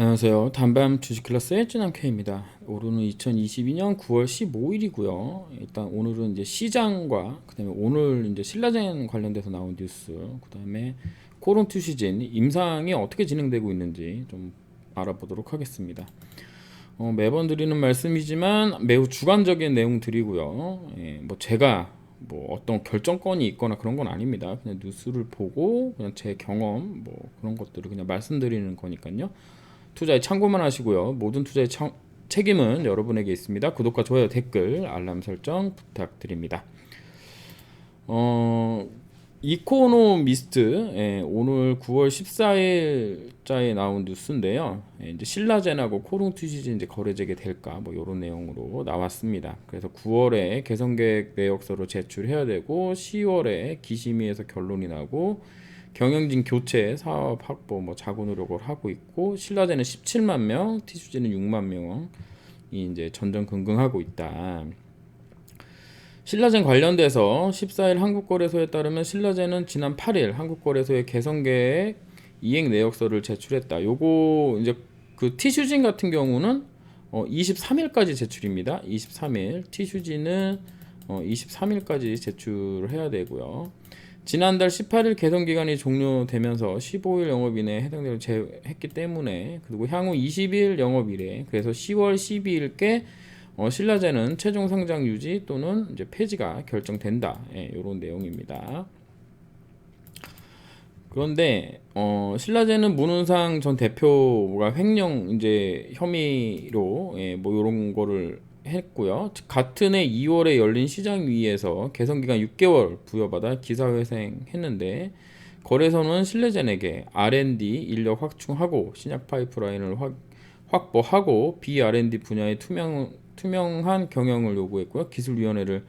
안녕하세요. 단밤 주식 클래스의 찐한 K입니다. 오늘은 2022년 9월 15일이고요. 일단 오늘은 이제 시장과 그다음에 오늘 이제 신라젠 관련돼서 나온 뉴스, 그다음에 코론 투 시즌 임상이 어떻게 진행되고 있는지 좀 알아보도록 하겠습니다. 매번 드리는 말씀이지만 매우 주관적인 내용 드리고요. 뭐 제가 뭐 어떤 결정권이 있거나 그런 건 아닙니다. 그냥 뉴스를 보고 그냥 제 경험 뭐 그런 것들을 그냥 말씀드리는 거니까요. 투자에 참고만 하시고요. 모든 투자의 책임은 여러분에게 있습니다. 구독과 좋아요, 댓글, 알람 설정 부탁드립니다. 어, 이코노미스트 오늘 9월 14일자에 나온 뉴스인데요. 이제 신라젠하고 코롱투시즌 이제 거래 재개될까 뭐 이런 내용으로 나왔습니다. 그래서 9월에 개선계획 내역서를 제출해야 되고 10월에 기심위에서 결론이 나고 경영진 교체, 사업 확보, 뭐 자구 노력을 하고 있고 신라젠은 17만 명, 티슈지는 6만 명이 이제 전전긍긍하고 있다. 신라젠 관련돼서 14일 한국거래소에 따르면 신라젠은 지난 8일 한국거래소에 개선계획 이행 내역서를 제출했다. 요거 이제 그 티슈진 같은 경우는 23일까지 제출입니다. 23일 티슈진은 23일까지 제출해야 되고요. 지난달 18일 개선 기간이 종료되면서 15일 영업일에 해당되는 제했기 때문에 그리고 향후 20일 영업일에 그래서 10월 12일께 신라젠은 최종 상장 유지 또는 이제 폐지가 결정된다. 이런 내용입니다. 그런데 신라젠은 문은상 전 대표가 횡령 이제 혐의로 뭐 이런 거를 했고요. 같은 해 2월에 열린 시장위에서 개선기간 6개월 부여받아 기사회생했는데 거래소는 신라젠에게 R&D 인력 확충하고 신약 파이프라인을 확보하고 B&R&D 분야의 투명한 경영을 요구했고요. 기술위원회를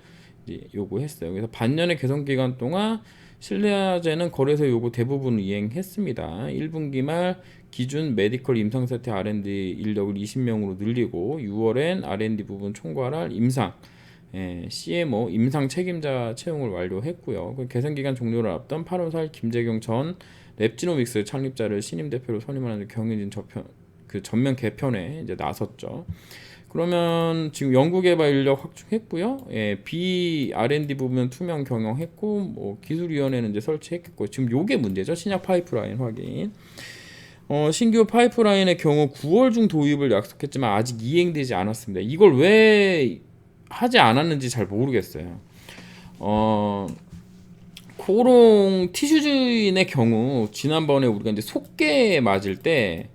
요구했어요. 그래서 반년의 개선 기간 동안 신라젠은 거래소 요구 대부분 이행했습니다. 1분기 말 기준 메디컬 임상세태 R&D 인력을 20명으로 늘리고 6월엔 R&D 부분 총괄할 임상 CMO 임상 책임자 채용을 완료했고요. 그 개선 기간 종료를 앞둔 8월 4일 김재경 전 랩지노믹스 창립자를 신임 대표로 선임하는 경영진 전면 개편에 이제 나섰죠. 그러면 지금 연구개발 인력 확충했고요. B R&D 부분 투명 경영했고 뭐 기술위원회는 이제 설치했고 지금 요게 문제죠. 신약 파이프라인 확인. 신규 파이프라인의 경우 9월 중 도입을 약속했지만 아직 이행되지 않았습니다. 이걸 왜 하지 않았는지 잘 모르겠어요. 코롱 티슈즈인의 경우 지난번에 우리가 이제 속개 맞을 때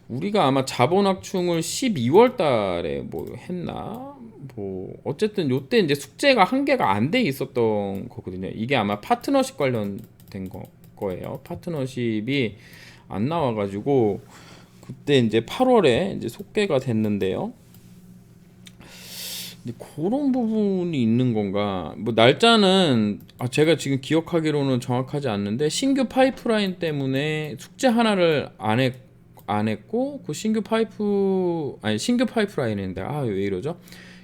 우리가 아마 자본 확충을 12월 달에 뭐 했나? 뭐 어쨌든 요때 이제 숙제가 한 개가 안 돼 있었던 거거든요. 이게 아마 파트너십 관련된 거예요. 파트너십이 안 나와 가지고 그때 이제 8월에 이제 속개가 됐는데요. 그런 부분이 있는 건가? 뭐 날짜는 제가 지금 기억하기로는 정확하지 않는데 신규 파이프라인 때문에 숙제 하나를 안 했고 그 신규 파이프라인인데 왜 이러죠?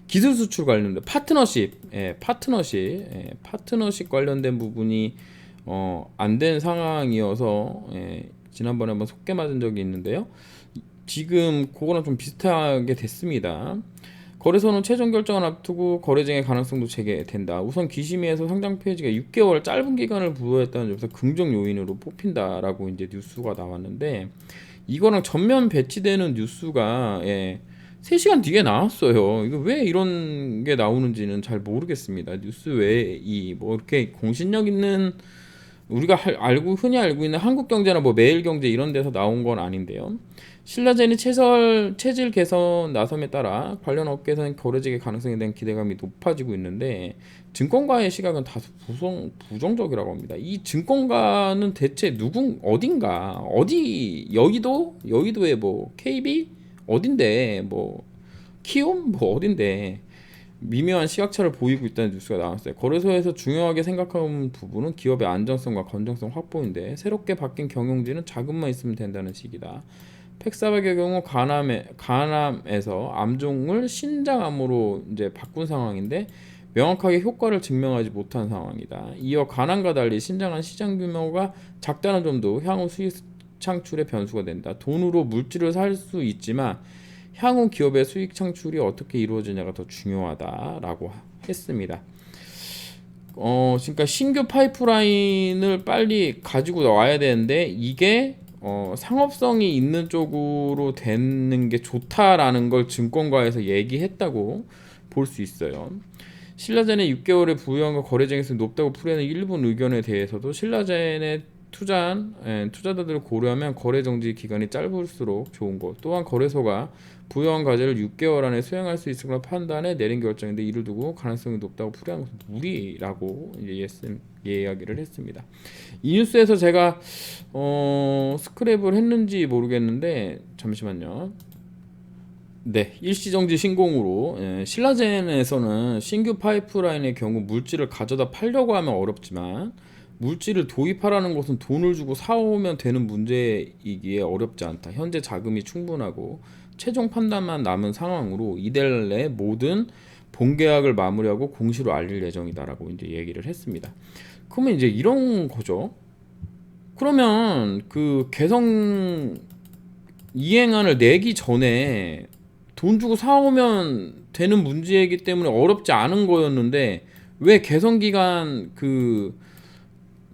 기술 수출 관련된 파트너십 관련된 부분이 안 된 상황이어서 지난번에 한번 속게 맞은 적이 있는데요. 지금 그거랑 좀 비슷하게 됐습니다. 거래소는 최종 결정을 앞두고 거래쟁의 가능성도 제기된다. 우선 기심위에서 상장 폐지가 6개월 짧은 기간을 부여했다는 점에서 긍정 요인으로 뽑힌다라고 이제 뉴스가 나왔는데 이거랑 전면 배치되는 뉴스가 3시간 뒤에 나왔어요. 이거 왜 이런 게 나오는지는 잘 모르겠습니다. 뉴스 외에 뭐 이렇게 공신력 있는 우리가 흔히 알고 있는 한국경제나 뭐 매일경제 이런 데서 나온 건 아닌데요. 신라젠이 체질 개선 나섬에 따라 관련 업계에서는 거래직의 가능성에 대한 기대감이 높아지고 있는데 증권가의 시각은 다소 부정적이라고 합니다. 이 증권가는 대체 어디 여의도에 뭐 KB 어딘데 뭐 키움 뭐 어딘데 미묘한 시각차를 보이고 있다는 뉴스가 나왔어요. 거래소에서 중요하게 생각하는 부분은 기업의 안정성과 건전성 확보인데 새롭게 바뀐 경영진은 자금만 있으면 된다는 식이다. 팩사백의 경우 간암에서 암종을 신장암으로 이제 바꾼 상황인데 명확하게 효과를 증명하지 못한 상황이다. 이어 간암과 달리 신장암 시장 규모가 작다는 점도 향후 수익 창출의 변수가 된다. 돈으로 물질을 살 수 있지만 향후 기업의 수익 창출이 어떻게 이루어지냐가 더 중요하다라고 했습니다. 그러니까 신규 파이프라인을 빨리 가지고 나와야 되는데 이게 상업성이 있는 쪽으로 되는 게 좋다라는 걸 증권가에서 얘기했다고 볼 수 있어요. 신라젠의 6개월의 부유함과 거래쟁이성이 높다고 풀이하는 일본 의견에 대해서도 신라젠에 투자자들을 고려하면 거래 정지 기간이 짧을수록 좋은 것. 또한 거래소가 부유한 과제를 6개월 안에 수행할 수 있을 걸 판단해 내린 결정인데 이를 두고 가능성이 높다고 풀이한 것은 무리라고 이제 이야기를 했습니다. 이 뉴스에서 제가 스크랩을 했는지 모르겠는데 잠시만요. 네, 일시정지 신공으로 신라젠에서는 신규 파이프라인의 경우 물질을 가져다 팔려고 하면 어렵지만 물질을 도입하라는 것은 돈을 주고 사오면 되는 문제이기에 어렵지 않다. 현재 자금이 충분하고 최종 판단만 남은 상황으로 이달 내 모든 본계약을 마무리하고 공시로 알릴 예정이다라고 이제 얘기를 했습니다. 그러면 이제 이런 거죠. 그러면 그 개성 이행안을 내기 전에 돈 주고 사오면 되는 문제이기 때문에 어렵지 않은 거였는데 왜 개성기간 그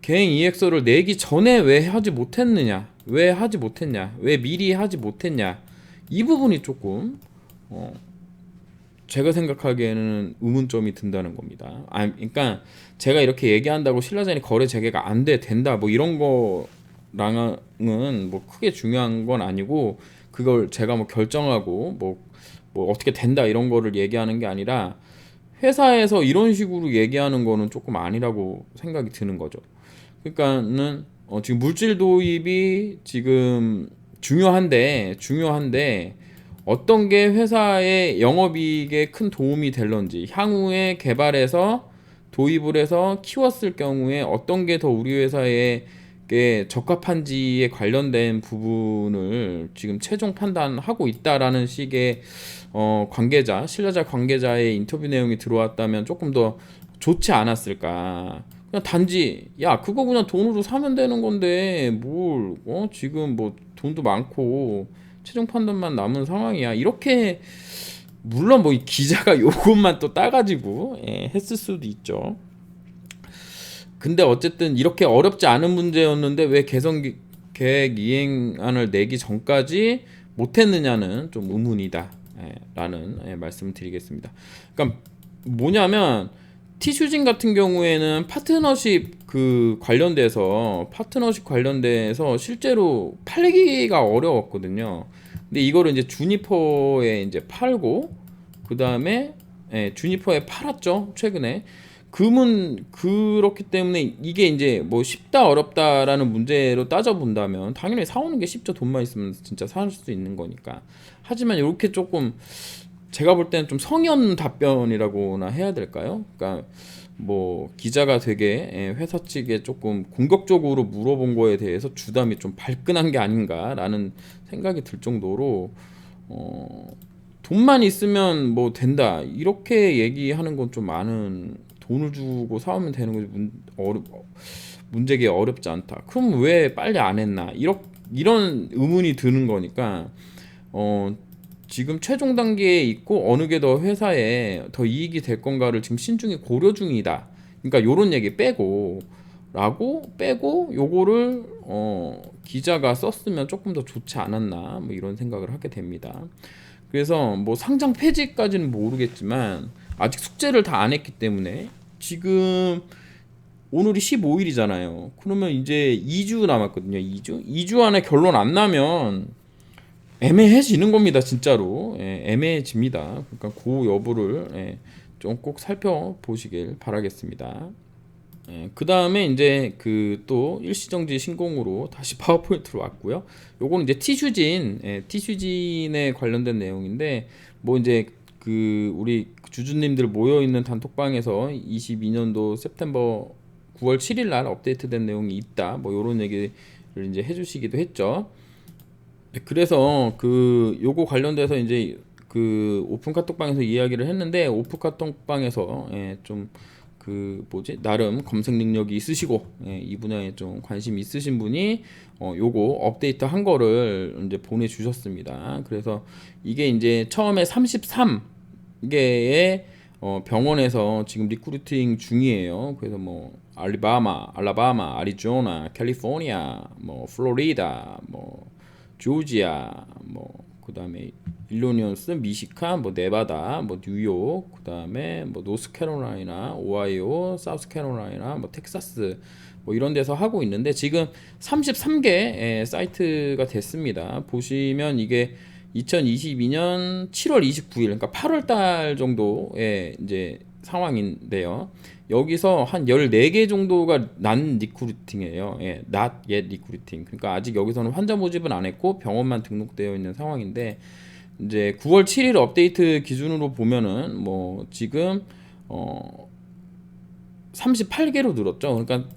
계행 EX를 내기 전에 왜 하지 못했느냐? 왜 하지 못했냐? 왜 미리 하지 못했냐? 이 부분이 조금 제가 생각하기에는 의문점이 든다는 겁니다. 그러니까 제가 이렇게 얘기한다고 신라젠이 거래 재개가 안 된다 뭐 이런 거랑은 뭐 크게 중요한 건 아니고 그걸 제가 뭐 결정하고 뭐 어떻게 된다 이런 거를 얘기하는 게 아니라 회사에서 이런 식으로 얘기하는 거는 조금 아니라고 생각이 드는 거죠. 그러니까는 지금 물질 도입이 지금 중요한데 어떤 게 회사의 영업이익에 큰 도움이 될런지 향후에 개발해서 도입을 해서 키웠을 경우에 어떤 게 더 우리 회사에 적합한지에 관련된 부분을 지금 최종 판단하고 있다라는 식의 신라자 관계자의 인터뷰 내용이 들어왔다면 조금 더 좋지 않았을까. 그냥 단지 야 그거 그냥 돈으로 사면 되는 건데 뭘 지금 뭐 돈도 많고 최종 판단만 남은 상황이야 이렇게 물론 뭐 이 기자가 요것만 또 따가지고 했을 수도 있죠. 근데 어쨌든 이렇게 어렵지 않은 문제였는데 왜 개선 계획 이행안을 내기 전까지 못했느냐는 좀 의문이다 라는 말씀을 드리겠습니다. 그러니까 뭐냐면 티슈진 같은 경우에는 파트너십 관련돼서 실제로 팔기가 어려웠거든요. 근데 이거를 이제 주니퍼에 이제 팔고 그 다음에 주니퍼에 팔았죠 최근에. 그렇기 때문에 이게 이제 뭐 쉽다 어렵다라는 문제로 따져본다면 당연히 사오는 게 쉽죠. 돈만 있으면 진짜 살 수 있는 거니까. 하지만 이렇게 조금 제가 볼 때는 좀 성의 답변이라고나 해야 될까요? 그러니까 뭐 기자가 되게 회사 측에 조금 공격적으로 물어본 거에 대해서 주담이 좀 발끈한 게 아닌가라는 생각이 들 정도로 돈만 있으면 뭐 된다 이렇게 얘기하는 건 좀 많은 돈을 주고 사오면 되는 거지 문제기 어렵지 않다. 그럼 왜 빨리 안 했나? 이런 의문이 드는 거니까 지금 최종 단계에 있고 어느 게 더 회사에 더 이익이 될 건가를 지금 신중히 고려 중이다. 그러니까 요런 얘기 빼고 요거를 기자가 썼으면 조금 더 좋지 않았나 뭐 이런 생각을 하게 됩니다. 그래서 뭐 상장 폐지까지는 모르겠지만 아직 숙제를 다 안 했기 때문에 지금 오늘이 15일이잖아요. 그러면 이제 2주 남았거든요. 2주 안에 결론 안 나면 애매해지는 겁니다. 진짜로 애매해집니다. 그러니까 그 여부를 좀 꼭 살펴보시길 바라겠습니다. 그 다음에 이제 또 일시정지 신공으로 다시 파워포인트로 왔고요. 요거는 이제 티슈진에 관련된 내용인데 뭐 이제 우리 주주님들 모여 있는 단톡방에서 22년도 september 9월 7일 날 업데이트된 내용이 있다. 뭐 요런 얘기를 이제 해주시기도 했죠. 그래서 요거 관련돼서 이제 오픈 카톡방에서 이야기를 했는데 오픈 카톡방에서 좀 그 뭐지 나름 검색 능력이 있으시고 이 분야에 좀 관심 있으신 분이 요거 업데이트 한 거를 이제 보내주셨습니다. 그래서 이게 이제 처음에 33개의 병원에서 지금 리크루팅 중이에요. 그래서 뭐 알라바마, 아리조나, 캘리포니아, 뭐 플로리다, 뭐 조지아, 뭐 그다음에 일리노이스, 미시간, 뭐 네바다, 뭐 뉴욕, 그다음에 뭐 노스캐롤라이나, 오하이오, 사우스캐롤라이나, 뭐 텍사스 뭐 이런 데서 하고 있는데 지금 33개 사이트가 됐습니다. 보시면 이게 2022년 7월 29일 그러니까 8월 달 정도의 이제 상황인데요. 여기서 한 14개 정도가 난 리크루팅이에요. not yet 리크루팅. 그러니까 아직 여기서는 환자 모집은 안 했고 병원만 등록되어 있는 상황인데 이제 9월 7일 업데이트 기준으로 보면은 뭐 지금 38개로 늘었죠. 그러니까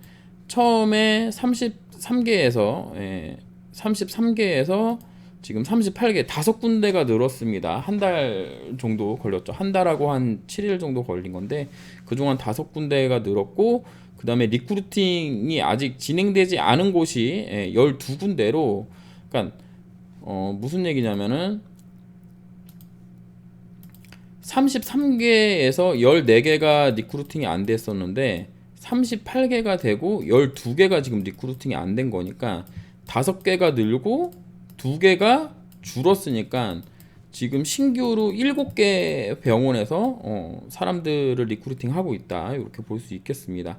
처음에 33개에서 지금 38개 5군데가 늘었습니다. 한 달 정도 걸렸죠. 한 달하고 한 7일 정도 걸린 건데 그중한 5군데가 늘었고 그 다음에 리크루팅이 아직 진행되지 않은 곳이 12군데로 그러니까 무슨 얘기냐면은 33개에서 14개가 리크루팅이 안 됐었는데 38개가 되고 12개가 지금 리크루팅이 안 된 거니까 5개가 늘고 2개가 줄었으니까 지금 신규로 7개 병원에서 사람들을 리크루팅 하고 있다 이렇게 볼 수 있겠습니다.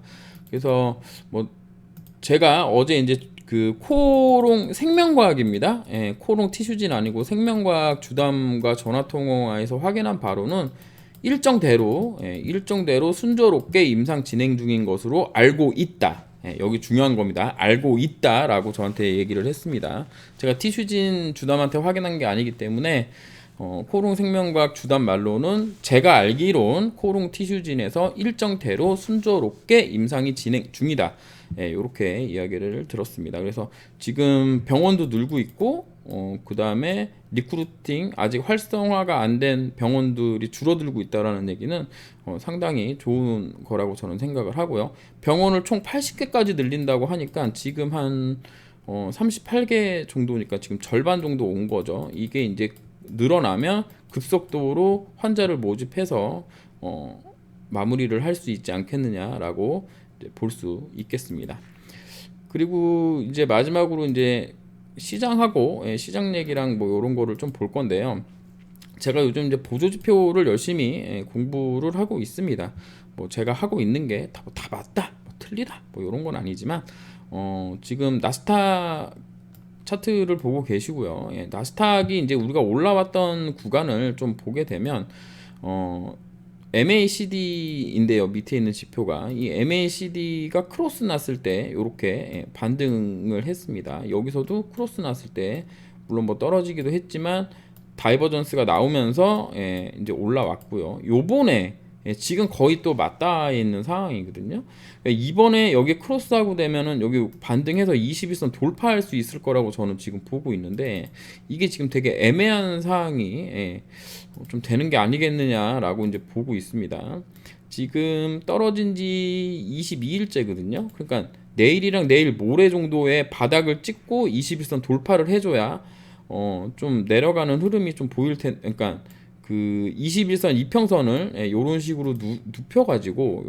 그래서 뭐 제가 어제 이제 그 코롱 생명과학입니다. 코롱 티슈진 아니고 생명과학 주담과 전화통화에서 확인한 바로는 일정대로 순조롭게 임상 진행 중인 것으로 알고 있다. 여기 중요한 겁니다. 알고 있다라고 저한테 얘기를 했습니다. 제가 티슈진 주담한테 확인한 게 아니기 때문에 코롱 생명과학 주담 말로는 제가 알기론 코롱 티슈진에서 일정대로 순조롭게 임상이 진행 중이다. 이렇게 이야기를 들었습니다. 그래서 지금 병원도 늘고 있고 그 다음에 리크루팅 아직 활성화가 안 된 병원들이 줄어들고 있다라는 얘기는 상당히 좋은 거라고 저는 생각을 하고요. 병원을 총 80개까지 늘린다고 하니까 지금 한 38개 정도니까 지금 절반 정도 온 거죠. 이게 이제 늘어나면 급속도로 환자를 모집해서 마무리를 할 수 있지 않겠느냐라고 볼 수 있겠습니다. 그리고 이제 마지막으로 이제 시장하고 시장 얘기랑 뭐 이런 거를 좀 볼 건데요. 제가 요즘 이제 보조지표를 열심히 공부를 하고 있습니다. 뭐 제가 하고 있는 게 다 맞다, 뭐 틀리다, 뭐 이런 건 아니지만 지금 나스닥 차트를 보고 계시고요. 나스닥이 이제 우리가 올라왔던 구간을 좀 보게 되면 MACD인데요. 밑에 있는 지표가 이 MACD가 크로스 났을 때 이렇게 반등을 했습니다. 여기서도 크로스 났을 때 물론 뭐 떨어지기도 했지만 다이버전스가 나오면서 이제 올라왔고요. 요번에 지금 거의 또 맞닿아 있는 상황이거든요. 이번에 여기 크로스하고 되면은 여기 반등해서 21선 돌파할 수 있을 거라고 저는 지금 보고 있는데 이게 지금 되게 애매한 상황이 좀 되는 게 아니겠느냐라고 이제 보고 있습니다. 지금 떨어진 지 22일째거든요. 그러니까 내일이랑 내일 모레 정도의 바닥을 찍고 21선 돌파를 해줘야 좀 내려가는 흐름이 좀 보일 텐, 그러니까 그 21선 이평선을 요런 식으로 눕혀가지고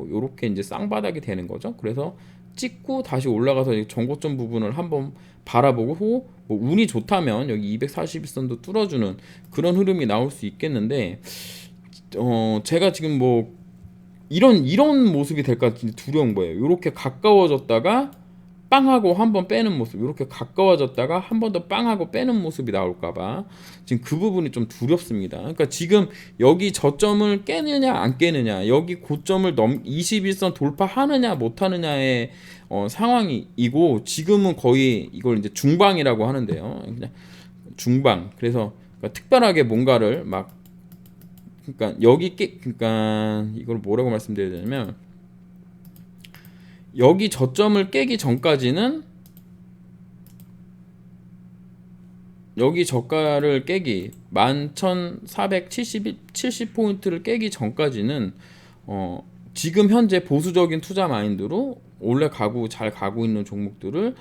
요렇게 이제 쌍바닥이 되는 거죠. 그래서 찍고 다시 올라가서 정고점 부분을 한번 바라보고 뭐 운이 좋다면 여기 241선도 뚫어주는 그런 흐름이 나올 수 있겠는데 제가 지금 뭐 이런 모습이 될까 두려운 거예요. 이렇게 가까워졌다가 빵하고 한번 빼는 모습, 이렇게 가까워졌다가 한 번 더 빵하고 빼는 모습이 나올까봐 지금 그 부분이 좀 두렵습니다. 그러니까 지금 여기 저점을 깨느냐 안 깨느냐, 여기 고점을 21선 돌파하느냐 못하느냐의 상황이고 지금은 거의 이걸 이제 중방이라고 하는데요. 그냥 중방. 그래서 그러니까 특별하게 뭔가를 막 그러니까 그러니까 이걸 뭐라고 말씀드려야 되냐면. 여기 저점을 깨기 전까지는 여기 저가를 깨기 11,470포인트를 깨기 전까지는 지금 현재 보수적인 투자 마인드로 원래 잘 가고 있는 종목들을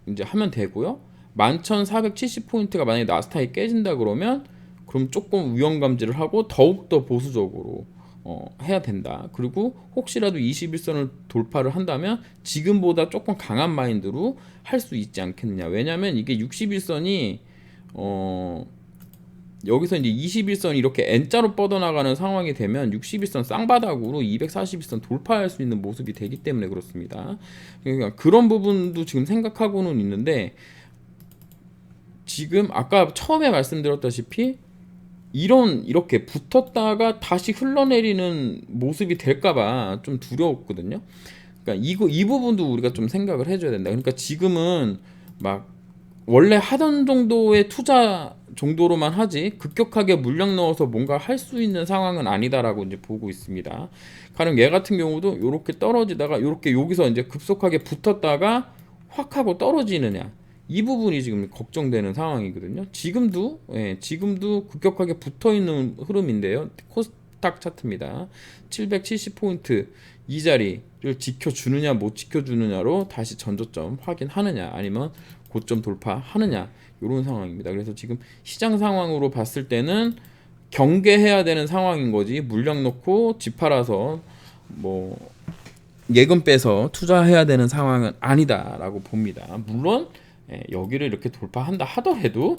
이제 하면 되고요. 11,470포인트가 만약에 나스닥이 깨진다 그럼 조금 위험 감지를 하고 더욱더 보수적으로 해야 된다. 그리고 혹시라도 21선을 돌파를 한다면 지금보다 조금 강한 마인드로 할 수 있지 않겠느냐. 왜냐면 이게 61선이 여기서 이제 21선 이렇게 N자로 뻗어나가는 상황이 되면 61선 쌍바닥으로 241선 돌파할 수 있는 모습이 되기 때문에 그렇습니다. 그러니까 그런 부분도 지금 생각하고는 있는데, 지금 아까 처음에 말씀드렸다시피 이렇게 붙었다가 다시 흘러내리는 모습이 될까봐 좀 두려웠거든요. 그러니까 이 부분도 우리가 좀 생각을 해줘야 된다. 그러니까 지금은 막 원래 하던 정도의 투자 정도로만 하지 급격하게 물량 넣어서 뭔가 할 수 있는 상황은 아니다라고 이제 보고 있습니다. 가령 얘 같은 경우도 이렇게 떨어지다가 이렇게 여기서 이제 급속하게 붙었다가 확 하고 떨어지느냐, 이 부분이 지금 걱정되는 상황이거든요. 지금도 급격하게 붙어 있는 흐름인데요. 코스닥 차트입니다. 770포인트 이 자리를 지켜주느냐 못 지켜주느냐로 다시 전저점 확인하느냐 아니면 고점 돌파하느냐, 이런 상황입니다. 그래서 지금 시장 상황으로 봤을 때는 경계해야 되는 상황인 거지, 물량 넣고 집 팔아서 뭐 예금 빼서 투자해야 되는 상황은 아니다라고 봅니다. 물론 여기를 이렇게 돌파한다 하더라도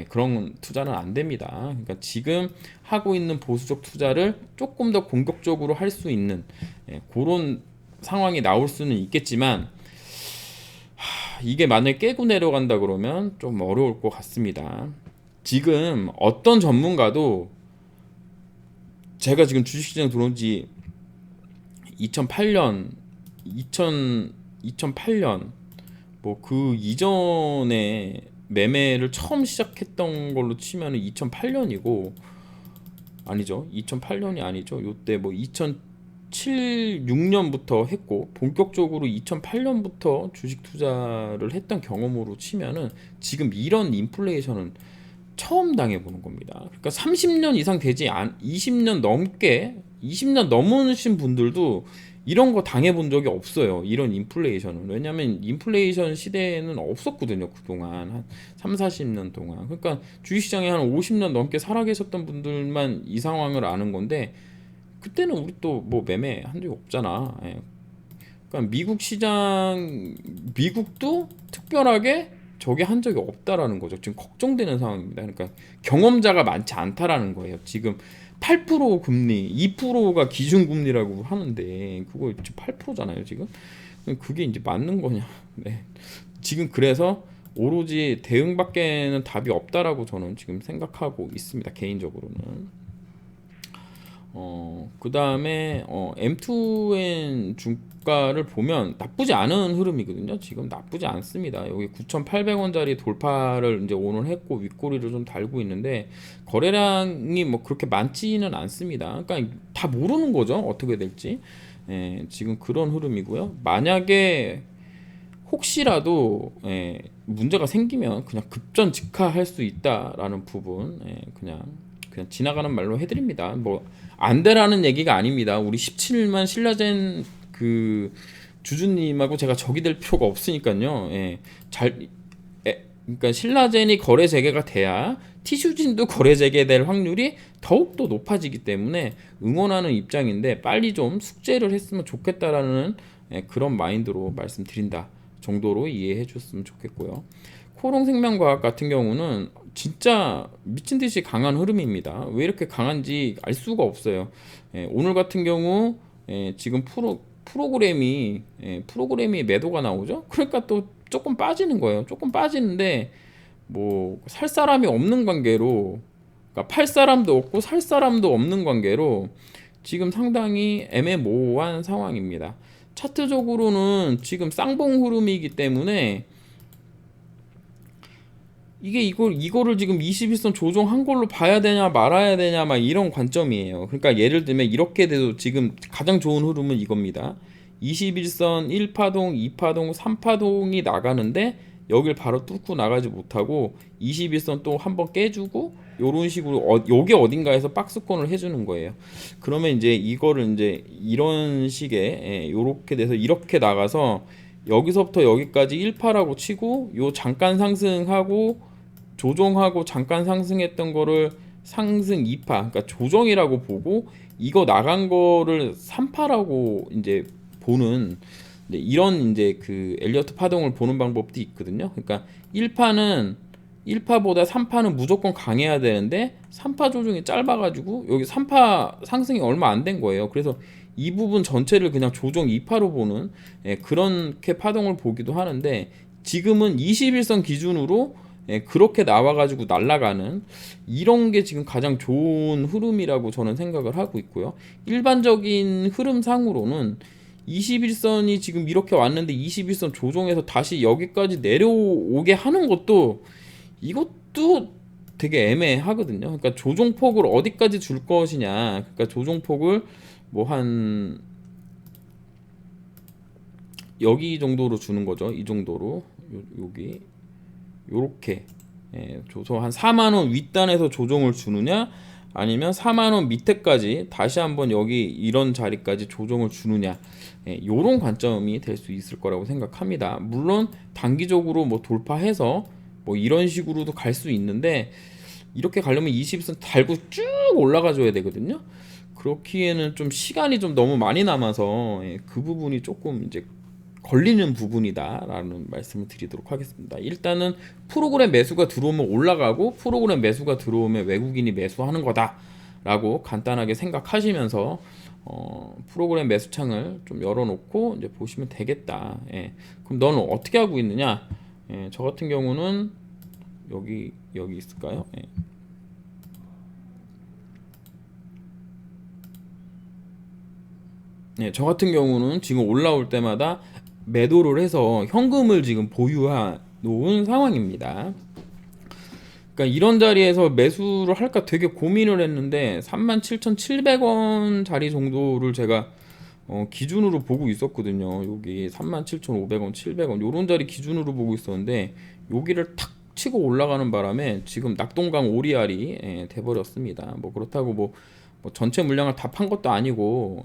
그런 투자는 안 됩니다. 그러니까 지금 하고 있는 보수적 투자를 조금 더 공격적으로 할 수 있는 그런 상황이 나올 수는 있겠지만, 이게 만약에 깨고 내려간다 그러면 좀 어려울 것 같습니다. 지금 어떤 전문가도, 제가 지금 주식시장 들어온 지 2008년 뭐 그 이전에 매매를 처음 시작했던 걸로 치면 2008년이고, 아니죠, 2008년이 아니죠, 요때 뭐 2007, 6년부터 했고 본격적으로 2008년부터 주식 투자를 했던 경험으로 치면은 지금 이런 인플레이션은 처음 당해보는 겁니다. 그러니까 30년 이상 되지 20년 넘으신 분들도 이런 거 당해본 적이 없어요. 이런 인플레이션은. 왜냐면 인플레이션 시대에는 없었거든요. 그동안 한 3, 40년 동안. 그러니까 주식시장에 한 50년 넘게 살아계셨던 분들만 이 상황을 아는 건데, 그때는 우리 또 뭐 매매 한 적이 없잖아. 그러니까 미국도 특별하게 저게 한 적이 없다라는 거죠. 지금 걱정되는 상황입니다. 그러니까 경험자가 많지 않다라는 거예요. 지금 8% 금리, 2%가 기준금리라고 하는데 그거 8%잖아요, 지금. 그게 이제 맞는 거냐? 네. 지금 그래서 오로지 대응밖에는 답이 없다라고 저는 지금 생각하고 있습니다, 개인적으로는. 그 다음에 M2N 주가를 보면 나쁘지 않은 흐름이거든요. 지금 나쁘지 않습니다. 여기 9,800원짜리 돌파를 이제 오늘 했고 윗꼬리를 좀 달고 있는데 거래량이 뭐 그렇게 많지는 않습니다. 그러니까 다 모르는 거죠, 어떻게 될지. 지금 그런 흐름이고요. 만약에 혹시라도 문제가 생기면 그냥 급전직하할 수 있다라는 부분, 그냥 지나가는 말로 해드립니다. 뭐 안 되라는 얘기가 아닙니다. 우리 17만 신라젠 그 주주님하고 제가 적이 될 필요가 없으니까요. 그러니까 신라젠이 거래 재개가 돼야 티슈진도 거래 재개될 확률이 더욱더 높아지기 때문에 응원하는 입장인데, 빨리 좀 숙제를 했으면 좋겠다라는 그런 마인드로 말씀드린다 정도로 이해해 줬으면 좋겠고요. 코롱생명과학 같은 경우는 진짜 미친 듯이 강한 흐름입니다. 왜 이렇게 강한지 알 수가 없어요. 오늘 같은 경우 지금 프로그램이 매도가 나오죠. 그러니까 또 조금 빠지는 거예요. 조금 빠지는데 뭐 살 사람이 없는 관계로, 그러니까 팔 사람도 없고 살 사람도 없는 관계로 지금 상당히 애매모호한 상황입니다. 차트적으로는 지금 쌍봉 흐름이기 때문에 이거를 지금 21선 조정한 걸로 봐야 되냐 말아야 되냐 막 이런 관점이에요. 그러니까 예를 들면 이렇게 돼도 지금 가장 좋은 흐름은 이겁니다. 21선 1파동, 2파동, 3파동이 나가는데 여길 바로 뚫고 나가지 못하고 21선 또 한번 깨주고 요런 식으로 요게 어딘가에서 박스권을 해주는 거예요. 그러면 이제 이거를 이제 이런 식의 요렇게 돼서 이렇게 나가서 여기서부터 여기까지 1파라고 치고 요 잠깐 상승하고 조정하고 잠깐 상승했던 거를 상승 2파, 그러니까 조정이라고 보고 이거 나간 거를 3파라고 이제 보는 이런 이제 그 엘리어트 파동을 보는 방법도 있거든요. 그러니까 1파는 1파보다 3파는 무조건 강해야 되는데 3파 조정이 짧아가지고 여기 3파 상승이 얼마 안 된 거예요. 그래서 이 부분 전체를 그냥 조정 2파로 보는 그렇게 파동을 보기도 하는데 지금은 21선 기준으로 그렇게 나와가지고 날아가는 이런 게 지금 가장 좋은 흐름이라고 저는 생각을 하고 있고요. 일반적인 흐름상으로는 21선이 지금 이렇게 왔는데 21선 조정해서 다시 여기까지 내려오게 하는 것도 이것도 되게 애매하거든요. 그러니까 조종폭을 어디까지 줄 것이냐. 그러니까 조종폭을 뭐 한 여기 정도로 주는 거죠. 이 정도로 여기 요렇게 줘서 한 4만원 윗단에서 조정을 주느냐 아니면 4만원 밑에까지 다시 한번 여기 이런 자리까지 조정을 주느냐 요런 관점이 될 수 있을 거라고 생각합니다. 물론 단기적으로 뭐 돌파해서 뭐 이런 식으로도 갈 수 있는데 이렇게 가려면 20선 달고 쭉 올라가 줘야 되거든요. 그렇기에는 좀 시간이 좀 너무 많이 남아서 그 부분이 조금 이제 걸리는 부분이다라는 말씀을 드리도록 하겠습니다. 일단은 프로그램 매수가 들어오면 올라가고 프로그램 매수가 들어오면 외국인이 매수하는 거다라고 간단하게 생각하시면서 프로그램 매수창을 좀 열어놓고 이제 보시면 되겠다. 그럼 너는 어떻게 하고 있느냐? 저 같은 경우는 여기 있을까요? 저 같은 경우는 지금 올라올 때마다 매도를 해서 현금을 지금 보유해 놓은 상황입니다. 그러니까 이런 자리에서 매수를 할까 되게 고민을 했는데 37,700원 자리 정도를 제가 기준으로 보고 있었거든요. 여기 37,500원, 700원 요런 자리 기준으로 보고 있었는데 여기를 탁 치고 올라가는 바람에 지금 낙동강 오리알이 돼버렸습니다. 뭐 그렇다고 뭐 전체 물량을 다 판 것도 아니고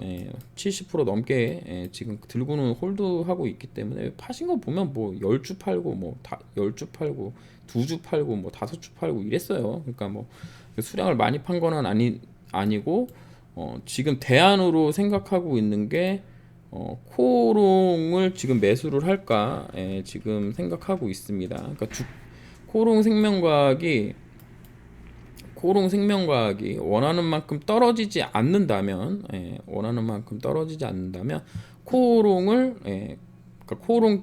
70% 넘게 지금 들고는 홀드하고 있기 때문에 파신 거 보면 뭐 10주 팔고 뭐 다 10주 팔고 2주 팔고 뭐 5주 팔고 이랬어요. 그러니까 뭐 수량을 많이 판 거는 아니고 지금 대안으로 생각하고 있는 게 코롱을 지금 매수를 할까 지금 생각하고 있습니다. 그러니까 코롱 생명과학이 원하는 만큼 떨어지지 않는다면 코롱을 그러니까 코롱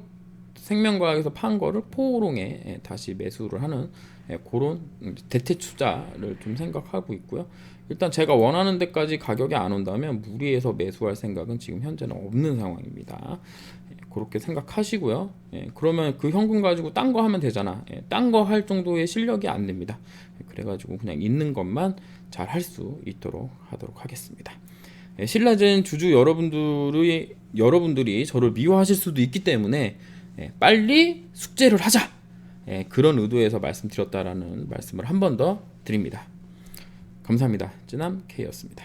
생명과학에서 판 거를 코롱에 다시 매수를 하는 그런 대체 투자를 좀 생각하고 있고요. 일단 제가 원하는 데까지 가격이 안 온다면 무리해서 매수할 생각은 지금 현재는 없는 상황입니다. 그렇게 생각하시고요. 그러면 그 현금 가지고 딴 거 하면 되잖아. 딴 거 할 정도의 실력이 안 됩니다. 그래가지고 그냥 있는 것만 잘 할 수 있도록 하도록 하겠습니다. 신라젠 주주 여러분들이 저를 미워하실 수도 있기 때문에 빨리 숙제를 하자. 그런 의도에서 말씀드렸다라는 말씀을 한 번 더 드립니다. 감사합니다. 쯔남 K였습니다.